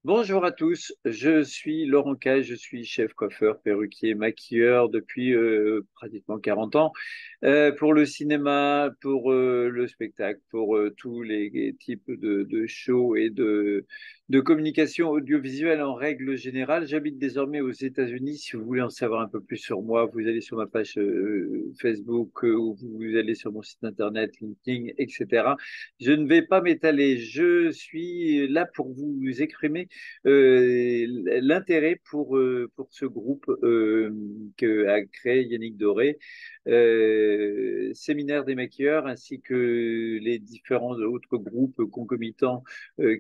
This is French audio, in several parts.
Bonjour à tous, je suis Laurent Caille, je suis chef coiffeur, perruquier, maquilleur depuis pratiquement 40 ans pour le cinéma, pour le spectacle, pour tous les types de shows et de communication audiovisuelle en règle générale. J'habite désormais aux États-Unis. Si vous voulez en savoir un peu plus sur moi, vous allez sur ma page Facebook ou vous allez sur mon site internet, LinkedIn, etc. Je ne vais pas m'étaler, je suis là pour vous exprimer l'intérêt pour ce groupe que a créé Yannick Doré, Séminaire des maquilleurs, ainsi que les différents autres groupes concomitants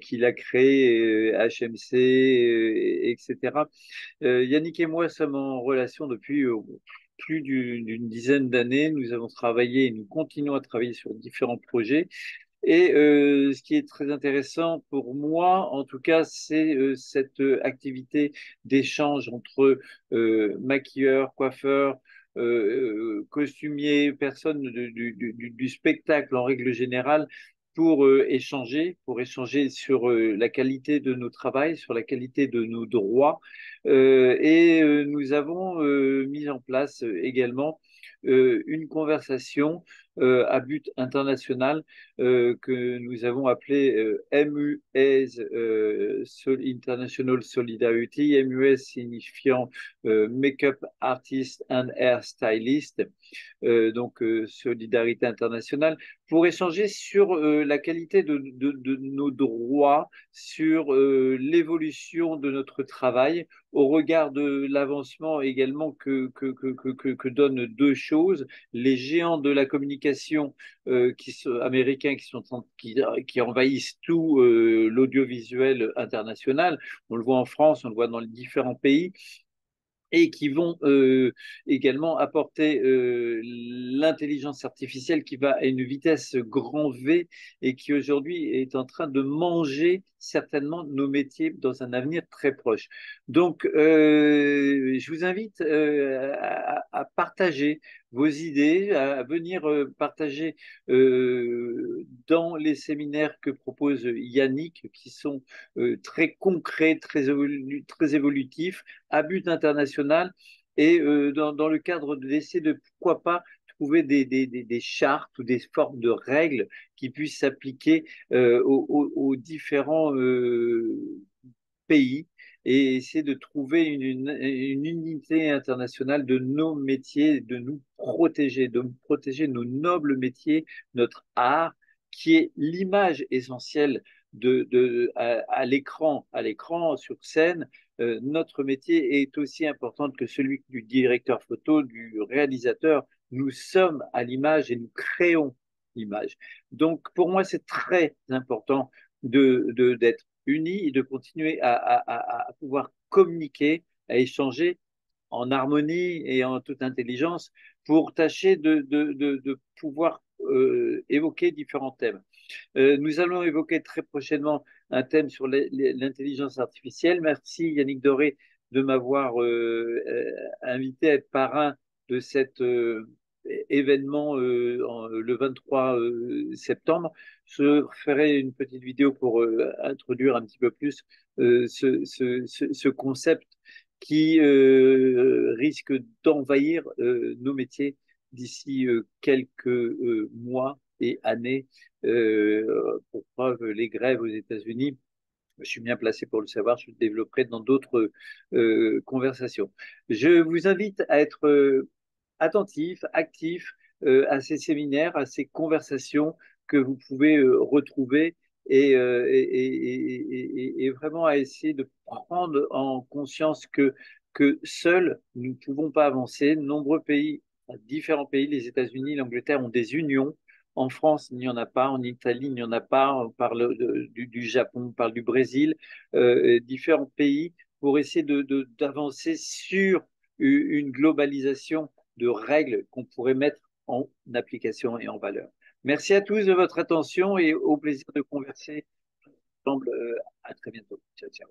qu'il a créés, HMC, etc. Yannick et moi sommes en relation depuis plus d'une dizaine d'années. Nous avons travaillé et nous continuons à travailler sur différents projets. Et ce qui est très intéressant pour moi, en tout cas, c'est cette activité d'échange entre maquilleurs, coiffeurs, costumiers, personnes du spectacle en règle générale, pour échanger sur la qualité de nos travails, sur la qualité de nos droits. Nous avons mis en place également une conversation à but international que nous avons appelé MUS, International Solidarity, MUS signifiant Makeup Artist and Hair Stylist, Solidarité internationale, pour échanger sur la qualité de nos droits, sur l'évolution de notre travail, au regard de l'avancement également que donnent deux choses, les géants de la communication américains qui envahissent tout l'audiovisuel international. On le voit en France, on le voit dans les différents pays et qui vont également apporter l'intelligence artificielle qui va à une vitesse grand V et qui aujourd'hui est en train de manger certainement nos métiers dans un avenir très proche. Donc, je vous invite à partager vos idées, à venir partager dans les séminaires que propose Yannick, qui sont très concrets, très évolutifs, à but international et dans le cadre d'essayer de pourquoi pas trouver des chartes ou des formes de règles qui puissent s'appliquer aux différents pays et essayer de trouver une unité internationale de nos métiers, de protéger nos nobles métiers, notre art, qui est l'image essentielle à l'écran, sur scène. Notre métier est aussi important que celui du directeur photo, du réalisateur. Nous sommes à l'image et nous créons l'image. Donc, pour moi, c'est très important d'être unis et de continuer à pouvoir communiquer, à échanger en harmonie et en toute intelligence pour tâcher de pouvoir évoquer différents thèmes. Nous allons évoquer très prochainement un thème sur l'intelligence artificielle. Merci Yannick Doré de m'avoir invité à être parrain de cet événement le 23 septembre. Je ferai une petite vidéo pour introduire un petit peu plus ce concept qui risque d'envahir nos métiers d'ici quelques mois et années. Pour preuve, les grèves aux États-Unis, je suis bien placé pour le savoir, je le développerai dans d'autres conversations. Je vous invite à être attentif, actif à ces séminaires, à ces conversations que vous pouvez retrouver et vraiment à essayer de prendre en conscience que seuls, nous ne pouvons pas avancer. Nombreux pays, différents pays, les États-Unis, l'Angleterre ont des unions. En France, il n'y en a pas. En Italie, il n'y en a pas. On parle du Japon, on parle du Brésil, différents pays pour essayer d'avancer sur une globalisation de règles qu'on pourrait mettre en application et en valeur. Merci à tous de votre attention et au plaisir de converser ensemble. À très bientôt. Ciao, ciao.